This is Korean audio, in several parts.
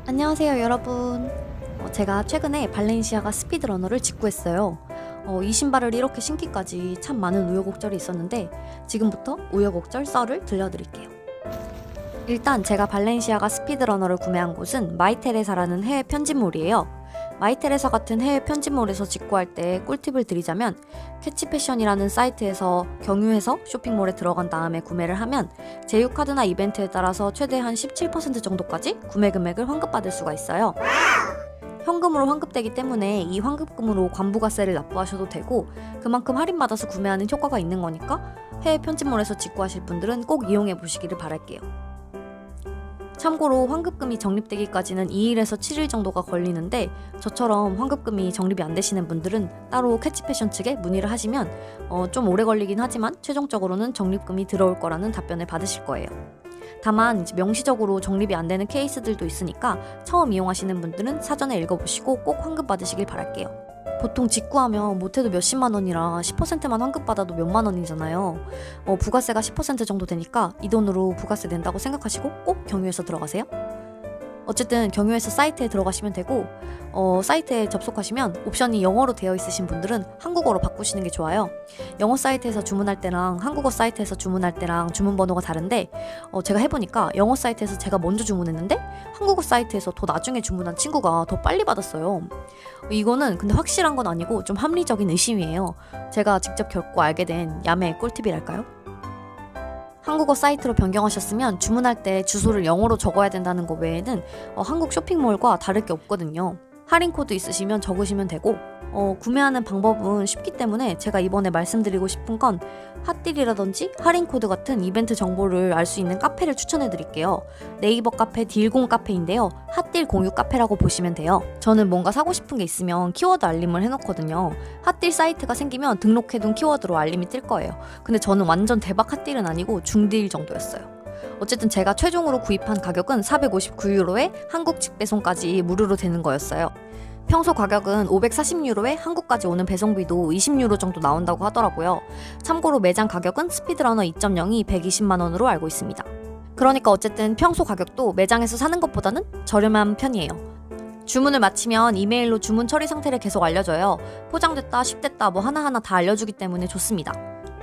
안녕하세요 여러분. 제가 최근에 발렌시아가 스피드러너를 직구했어요. 이 신발을 이렇게 신기까지 참 많은 우여곡절이 있었는데 지금부터 우여곡절 썰을 들려드릴게요. 일단 제가 발렌시아가 스피드러너를 구매한 곳은 마이테레사라는 해외 편집몰이에요. 마이테레사 같은 해외 편집몰에서 직구할 때 꿀팁을 드리자면 캐치패션이라는 사이트에서 경유해서 쇼핑몰에 들어간 다음에 구매를 하면 제휴카드나 이벤트에 따라서 최대 한 17% 정도까지 구매 금액을 환급받을 수가 있어요. 현금으로 환급되기 때문에 이 환급금으로 관부가세를 납부하셔도 되고 그만큼 할인받아서 구매하는 효과가 있는 거니까 해외 편집몰에서 직구하실 분들은 꼭 이용해 보시기를 바랄게요. 참고로 환급금이 적립되기까지는 2일에서 7일 정도가 걸리는데 저처럼 환급금이 적립이 안 되시는 분들은 따로 캐치패션 측에 문의를 하시면 좀 오래 걸리긴 하지만 최종적으로는 적립금이 들어올 거라는 답변을 받으실 거예요. 다만 명시적으로 적립이 안 되는 케이스들도 있으니까 처음 이용하시는 분들은 사전에 읽어보시고 꼭 환급 받으시길 바랄게요. 보통 직구하면 못해도 몇십만 원이라 10%만 환급받아도 몇만 원이잖아요. 부가세가 10% 정도 되니까 이 돈으로 부가세 낸다고 생각하시고 꼭 경유해서 들어가세요. 어쨌든 경유해서 사이트에 들어가시면 되고 사이트에 접속하시면 옵션이 영어로 되어 있으신 분들은 한국어로 바꾸시는 게 좋아요. 영어 사이트에서 주문할 때랑 한국어 사이트에서 주문할 때랑 주문 번호가 다른데 제가 해보니까 영어 사이트에서 제가 먼저 주문했는데 한국어 사이트에서 더 나중에 주문한 친구가 더 빨리 받았어요. 이거는 근데 확실한 건 아니고 좀 합리적인 의심이에요. 제가 직접 겪고 알게 된 야매의 꿀팁이랄까요? 한국어 사이트로 변경하셨으면 주문할 때 주소를 영어로 적어야 된다는 거 외에는 한국 쇼핑몰과 다를 게 없거든요. 할인 코드 있으시면 적으시면 되고 구매하는 방법은 쉽기 때문에 제가 이번에 말씀드리고 싶은 건 핫딜이라든지 할인 코드 같은 이벤트 정보를 알 수 있는 카페를 추천해 드릴게요. 네이버 카페 딜공 카페인데요. 핫딜 공유 카페라고 보시면 돼요. 저는 뭔가 사고 싶은 게 있으면 키워드 알림을 해놓거든요. 핫딜 사이트가 생기면 등록해둔 키워드로 알림이 뜰 거예요. 근데 저는 완전 대박 핫딜은 아니고 중딜 정도였어요. 어쨌든 제가 최종으로 구입한 가격은 459유로에 한국 직배송까지 무료로 되는 거였어요. 평소 가격은 540유로에 한국까지 오는 배송비도 20유로 정도 나온다고 하더라고요. 참고로 매장 가격은 스피드러너 2.0이 120만원으로 알고 있습니다. 그러니까 어쨌든 평소 가격도 매장에서 사는 것보다는 저렴한 편이에요. 주문을 마치면 이메일로 주문 처리 상태를 계속 알려줘요. 포장됐다, 쉽됐다 뭐 하나하나 다 알려주기 때문에 좋습니다.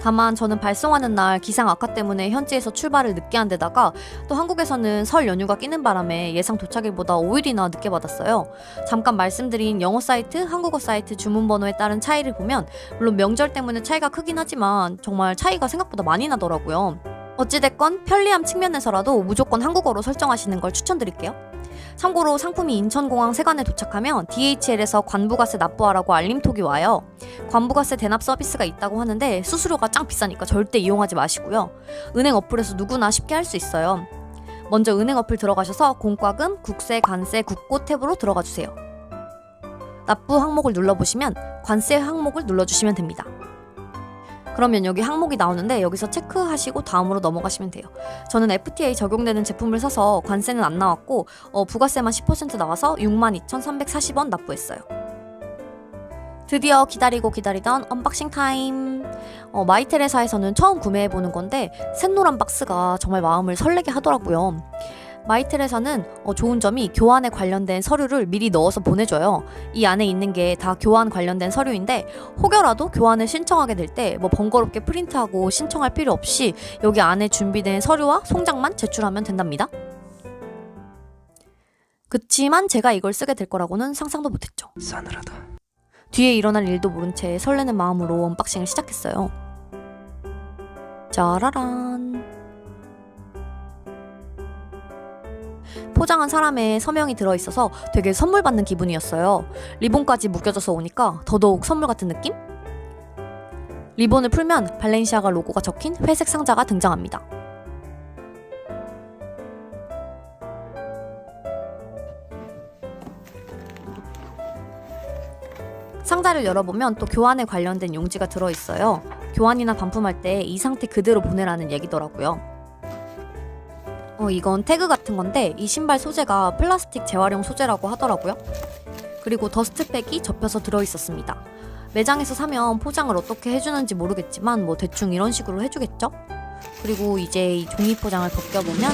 다만 저는 발송하는 날 기상 악화 때문에 현지에서 출발을 늦게 한 데다가 또 한국에서는 설 연휴가 끼는 바람에 예상 도착일보다 5일이나 늦게 받았어요. 잠깐 말씀드린 영어 사이트, 한국어 사이트 주문 번호에 따른 차이를 보면 물론 명절 때문에 차이가 크긴 하지만 정말 차이가 생각보다 많이 나더라고요. 어찌됐건 편리함 측면에서라도 무조건 한국어로 설정하시는 걸 추천드릴게요. 참고로 상품이 인천공항 세관에 도착하면 DHL에서 관부가세 납부하라고 알림톡이 와요. 관부가세 대납 서비스가 있다고 하는데 수수료가 짱 비싸니까 절대 이용하지 마시고요. 은행 어플에서 누구나 쉽게 할 수 있어요. 먼저 은행 어플 들어가셔서 공과금, 국세, 관세, 국고 탭으로 들어가 주세요. 납부 항목을 눌러보시면 관세 항목을 눌러주시면 됩니다. 그러면 여기 항목이 나오는데 여기서 체크하시고 다음으로 넘어가시면 돼요. 저는 FTA 적용되는 제품을 사서 관세는 안 나왔고 부가세만 10% 나와서 62,340원 납부했어요. 드디어 기다리고 기다리던 언박싱 타임. 마이테레사에서는 처음 구매해보는 건데 샛노란 박스가 정말 마음을 설레게 하더라고요. 마이텔에서는 좋은 점이 교환에 관련된 서류를 미리 넣어서 보내줘요. 이 안에 있는 게 다 교환 관련된 서류인데 혹여라도 교환을 신청하게 될 때 뭐 번거롭게 프린트하고 신청할 필요 없이 여기 안에 준비된 서류와 송장만 제출하면 된답니다. 그치만 제가 이걸 쓰게 될 거라고는 상상도 못했죠. 싸늘하다. 뒤에 일어날 일도 모른 채 설레는 마음으로 언박싱을 시작했어요. 짜라란. 포장한 사람의 서명이 들어있어서 되게 선물 받는 기분이었어요. 리본까지 묶여져서 오니까 더더욱 선물 같은 느낌? 리본을 풀면 발렌시아가 로고가 적힌 회색 상자가 등장합니다. 상자를 열어보면 또 교환에 관련된 용지가 들어있어요. 교환이나 반품할 때 이 상태 그대로 보내라는 얘기더라고요. 이건 태그 같은 건데 이 신발 소재가 플라스틱 재활용 소재라고 하더라고요. 그리고 더스트백이 접혀서 들어있었습니다. 매장에서 사면 포장을 어떻게 해주는지 모르겠지만 뭐 대충 이런 식으로 해주겠죠? 그리고 이제 이 종이 포장을 벗겨보면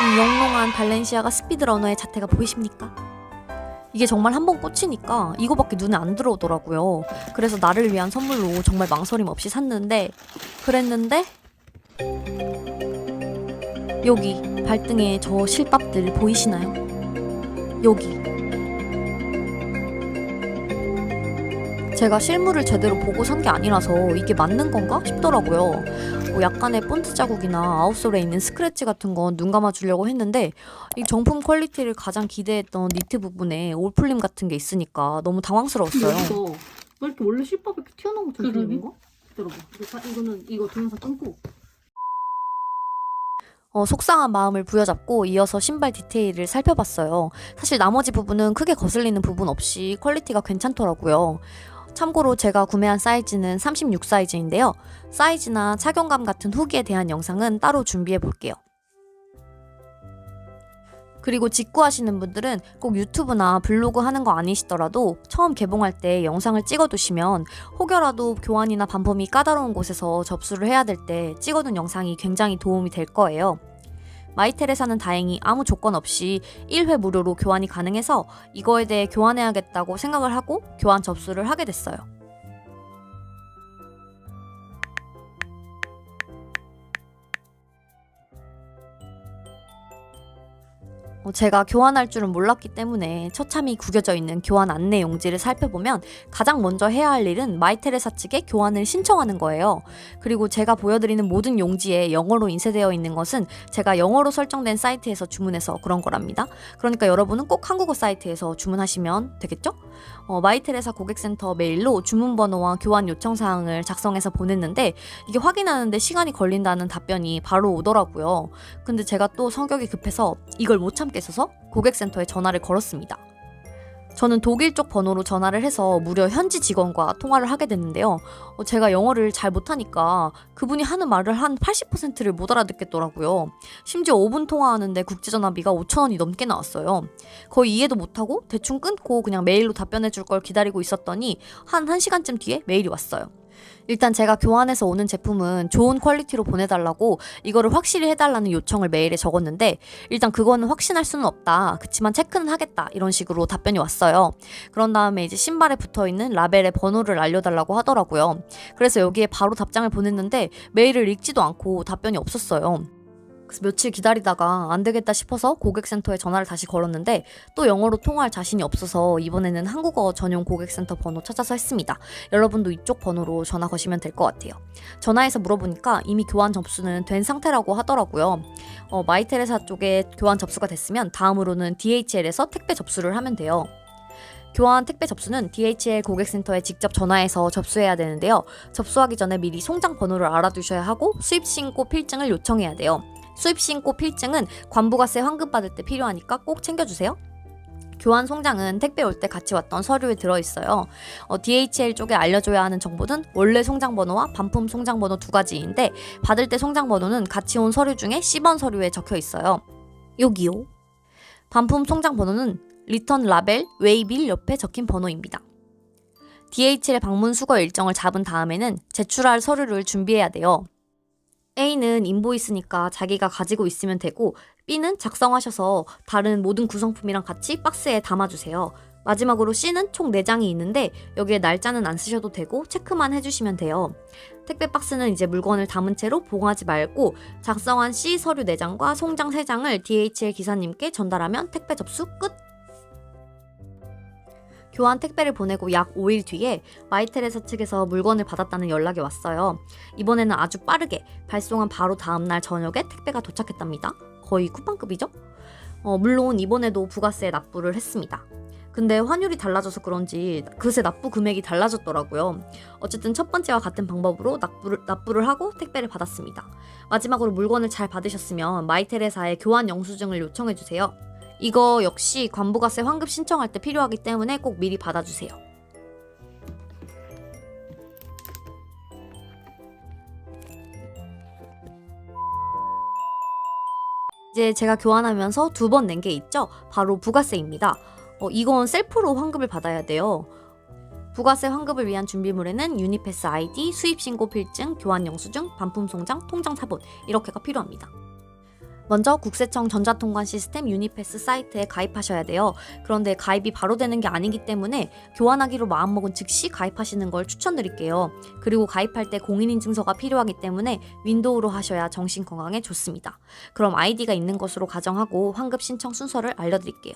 이 영롱한 발렌시아가 스피드러너의 자태가 보이십니까? 이게 정말 한번 꽂히니까 이거밖에 눈에 안 들어오더라고요. 그래서 나를 위한 선물로 정말 망설임 없이 샀는데 그랬는데 여기 발등에 저 실밥들 보이시나요? 여기 제가 실물을 제대로 보고 산 게 아니라서 이게 맞는 건가 싶더라고요. 뭐 약간의 본트 자국이나 아웃솔에 있는 스크래치 같은 건 눈 감아주려고 했는데 이 정품 퀄리티를 가장 기대했던 니트 부분에 올풀림 같은 게 있으니까 너무 당황스러웠어요. 왜 이렇게 원래 실밥 이렇게 튀어나온 거 되는 거? 들어봐. 이거 동영상 끊고. 속상한 마음을 부여잡고 이어서 신발 디테일을 살펴봤어요. 사실 나머지 부분은 크게 거슬리는 부분 없이 퀄리티가 괜찮더라고요. 참고로 제가 구매한 사이즈는 36 사이즈인데요. 사이즈나 착용감 같은 후기에 대한 영상은 따로 준비해 볼게요. 그리고 직구하시는 분들은 꼭 유튜브나 블로그 하는 거 아니시더라도 처음 개봉할 때 영상을 찍어두시면 혹여라도 교환이나 반품이 까다로운 곳에서 접수를 해야 될 때 찍어둔 영상이 굉장히 도움이 될 거예요. 마이테레사는 다행히 아무 조건 없이 1회 무료로 교환이 가능해서 이거에 대해 교환해야겠다고 생각을 하고 교환 접수를 하게 됐어요. 제가 교환할 줄은 몰랐기 때문에 처참히 구겨져 있는 교환 안내 용지를 살펴보면 가장 먼저 해야 할 일은 마이테레사 측에 교환을 신청하는 거예요. 그리고 제가 보여드리는 모든 용지에 영어로 인쇄되어 있는 것은 제가 영어로 설정된 사이트에서 주문해서 그런 거랍니다. 그러니까 여러분은 꼭 한국어 사이트에서 주문하시면 되겠죠? 마이테레사 고객센터 메일로 주문번호와 교환 요청사항을 작성해서 보냈는데 이게 확인하는데 시간이 걸린다는 답변이 바로 오더라고요. 근데 제가 또 성격이 급해서 이걸 못 참겠어서 고객센터에 전화를 걸었습니다. 저는 독일 쪽 번호로 전화를 해서 무려 현지 직원과 통화를 하게 됐는데요. 제가 영어를 잘 못하니까 그분이 하는 말을 한 80%를 못 알아듣겠더라고요. 심지어 5분 통화하는데 국제전화비가 5,000원이 넘게 나왔어요. 거의 이해도 못하고 대충 끊고 그냥 메일로 답변해 줄 걸 기다리고 있었더니 한 1시간쯤 뒤에 메일이 왔어요. 일단 제가 교환해서 오는 제품은 좋은 퀄리티로 보내달라고 이거를 확실히 해달라는 요청을 메일에 적었는데 일단 그거는 확신할 수는 없다. 그치만 체크는 하겠다. 이런 식으로 답변이 왔어요. 그런 다음에 이제 신발에 붙어있는 라벨의 번호를 알려달라고 하더라고요. 그래서 여기에 바로 답장을 보냈는데 메일을 읽지도 않고 답변이 없었어요. 그래서 며칠 기다리다가 안 되겠다 싶어서 고객센터에 전화를 다시 걸었는데 또 영어로 통화할 자신이 없어서 이번에는 한국어 전용 고객센터 번호 찾아서 했습니다. 여러분도 이쪽 번호로 전화 거시면 될 것 같아요. 전화해서 물어보니까 이미 교환 접수는 된 상태라고 하더라고요. 마이테레사 쪽에 교환 접수가 됐으면 다음으로는 DHL에서 택배 접수를 하면 돼요. 교환 택배 접수는 DHL 고객센터에 직접 전화해서 접수해야 되는데요. 접수하기 전에 미리 송장 번호를 알아두셔야 하고 수입신고 필증을 요청해야 돼요. 수입신고 필증은 관부가세 환급받을 때 필요하니까 꼭 챙겨주세요. 교환 송장은 택배 올 때 같이 왔던 서류에 들어있어요. DHL 쪽에 알려줘야 하는 정보는 원래 송장 번호와 반품 송장 번호 두 가지인데 받을 때 송장 번호는 같이 온 서류 중에 C번 서류에 적혀 있어요. 여기요. 반품 송장 번호는 리턴 라벨 웨이빌 옆에 적힌 번호입니다. DHL 방문 수거 일정을 잡은 다음에는 제출할 서류를 준비해야 돼요. A는 인보이스니까 자기가 가지고 있으면 되고 B는 작성하셔서 다른 모든 구성품이랑 같이 박스에 담아주세요. 마지막으로 C는 총 4장이 있는데 여기에 날짜는 안 쓰셔도 되고 체크만 해주시면 돼요. 택배 박스는 이제 물건을 담은 채로 보관하지 말고 작성한 C 서류 4장과 송장 3장을 DHL 기사님께 전달하면 택배 접수 끝! 교환 택배를 보내고 약 5일 뒤에 마이테레사 측에서 물건을 받았다는 연락이 왔어요. 이번에는 아주 빠르게 발송한 바로 다음날 저녁에 택배가 도착했답니다. 거의 쿠팡급이죠? 물론 이번에도 부가세 납부를 했습니다. 근데 환율이 달라져서 그런지 그새 납부 금액이 달라졌더라고요. 어쨌든 첫 번째와 같은 방법으로 납부를 하고 택배를 받았습니다. 마지막으로 물건을 잘 받으셨으면 마이테레사에 교환 영수증을 요청해주세요. 이거 역시 관부가세 환급 신청할 때 필요하기 때문에 꼭 미리 받아주세요. 이제 제가 교환하면서 두 번 낸 게 있죠? 바로 부가세입니다. 이건 셀프로 환급을 받아야 돼요. 부가세 환급을 위한 준비물에는 유니패스 아이디, 수입신고 필증, 교환 영수증, 반품 송장, 통장 사본 이렇게가 필요합니다. 먼저 국세청 전자통관 시스템 유니패스 사이트에 가입하셔야 돼요. 그런데 가입이 바로 되는 게 아니기 때문에 교환하기로 마음먹은 즉시 가입하시는 걸 추천드릴게요. 그리고 가입할 때 공인인증서가 필요하기 때문에 윈도우로 하셔야 정신건강에 좋습니다. 그럼 아이디가 있는 것으로 가정하고 환급 신청 순서를 알려드릴게요.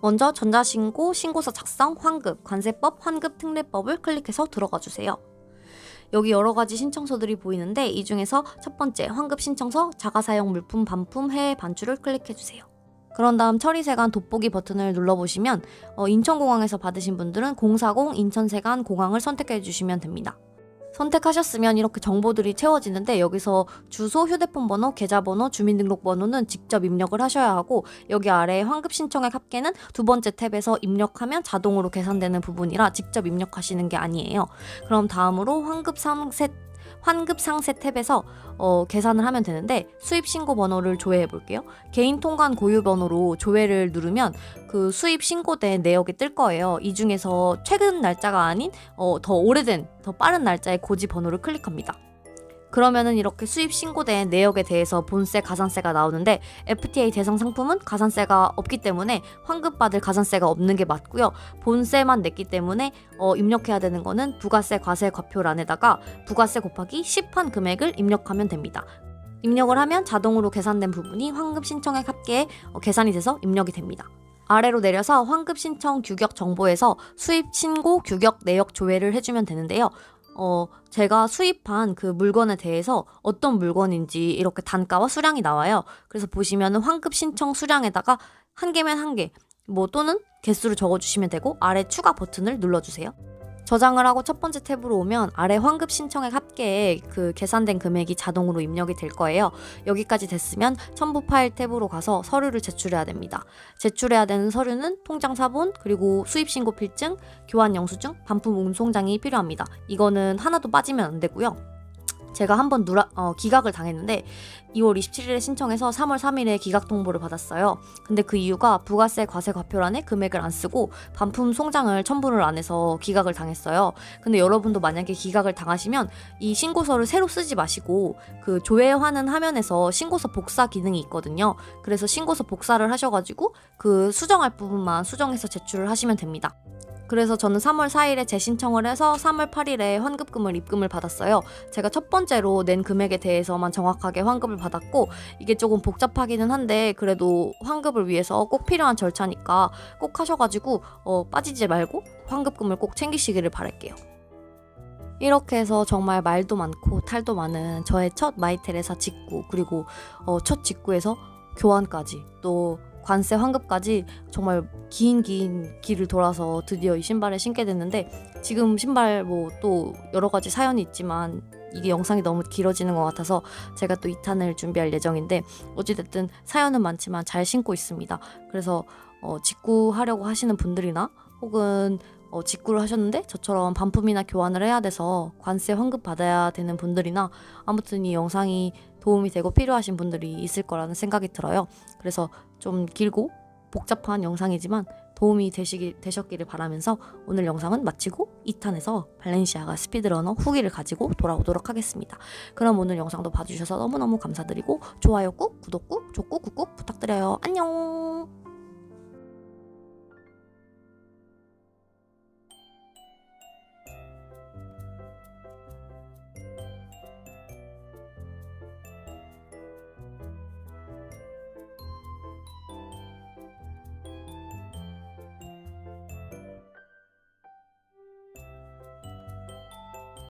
먼저 전자신고, 신고서 작성, 환급, 관세법, 환급 특례법을 클릭해서 들어가 주세요. 여기 여러 가지 신청서들이 보이는데 이 중에서 첫 번째 환급 신청서 자가사용 물품 반품 해외 반출을 클릭해 주세요. 그런 다음 처리세관 돋보기 버튼을 눌러보시면 인천공항에서 받으신 분들은 040 인천세관 공항을 선택해 주시면 됩니다. 선택하셨으면 이렇게 정보들이 채워지는데 여기서 주소, 휴대폰 번호, 계좌번호, 주민등록번호는 직접 입력을 하셔야 하고 여기 아래 환급 신청액 합계는 두 번째 탭에서 입력하면 자동으로 계산되는 부분이라 직접 입력하시는 게 아니에요. 그럼 다음으로 환급 상세 탭에서 계산을 하면 되는데 수입 신고 번호를 조회해 볼게요. 개인 통관 고유 번호로 조회를 누르면 그 수입 신고된 내역이 뜰 거예요. 이 중에서 최근 날짜가 아닌 더 오래된 더 빠른 날짜의 고지 번호를 클릭합니다. 그러면은 이렇게 수입 신고된 내역에 대해서 본세, 가산세가 나오는데 FTA 대상 상품은 가산세가 없기 때문에 환급받을 가산세가 없는 게 맞고요. 본세만 냈기 때문에 입력해야 되는 거는 부가세, 과세, 과표란에다가 부가세 곱하기 10한 금액을 입력하면 됩니다. 입력을 하면 자동으로 계산된 부분이 환급 신청액 합계에 계산이 돼서 입력이 됩니다. 아래로 내려서 환급 신청 규격 정보에서 수입 신고 규격 내역 조회를 해주면 되는데요. 제가 수입한 그 물건에 대해서 어떤 물건인지 이렇게 단가와 수량이 나와요. 그래서 보시면은 환급 신청 수량에다가 한 개면 한 개, 또는 개수를 적어주시면 되고 아래 추가 버튼을 눌러주세요. 저장을 하고 첫 번째 탭으로 오면 아래 환급 신청액 합계에 그 계산된 금액이 자동으로 입력이 될 거예요. 여기까지 됐으면 첨부 파일 탭으로 가서 서류를 제출해야 됩니다. 제출해야 되는 서류는 통장 사본, 그리고 수입 신고 필증, 교환 영수증, 반품 운송장이 필요합니다. 이거는 하나도 빠지면 안 되고요. 제가 한번 기각을 당했는데 2월 27일에 신청해서 3월 3일에 기각 통보를 받았어요. 근데 그 이유가 부가세, 과세, 과표란에 금액을 안 쓰고 반품 송장을 첨부를 안 해서 기각을 당했어요. 근데 여러분도 만약에 기각을 당하시면 이 신고서를 새로 쓰지 마시고 그 조회하는 화면에서 신고서 복사 기능이 있거든요. 그래서 신고서 복사를 하셔가지고 그 수정할 부분만 수정해서 제출을 하시면 됩니다. 그래서 저는 3월 4일에 재신청을 해서 3월 8일에 환급금을 입금을 받았어요. 제가 첫 번째로 낸 금액에 대해서만 정확하게 환급을 받았고 이게 조금 복잡하기는 한데 그래도 환급을 위해서 꼭 필요한 절차니까 꼭 하셔가지고 빠지지 말고 환급금을 꼭 챙기시기를 바랄게요. 이렇게 해서 정말 말도 많고 탈도 많은 저의 첫 마이테레사 직구, 그리고 첫 직구에서 교환까지 또 관세 환급까지 정말 긴 길을 돌아서 드디어 이 신발을 신게 됐는데 지금 신발 또 여러 가지 사연이 있지만 이게 영상이 너무 길어지는 것 같아서 제가 또 2탄을 준비할 예정인데 어찌됐든 사연은 많지만 잘 신고 있습니다. 그래서 직구하려고 하시는 분들이나 혹은 직구를 하셨는데 저처럼 반품이나 교환을 해야 돼서 관세 환급 받아야 되는 분들이나 아무튼 이 영상이 도움이 되고 필요하신 분들이 있을 거라는 생각이 들어요. 그래서 좀 길고 복잡한 영상이지만 도움이 되셨기를 바라면서 오늘 영상은 마치고 2탄에서 발렌시아가 스피드러너 후기를 가지고 돌아오도록 하겠습니다. 그럼 오늘 영상도 봐주셔서 너무너무 감사드리고 좋아요 꾹, 구독 꾹, 족꾹 꾹꾹 부탁드려요. 안녕.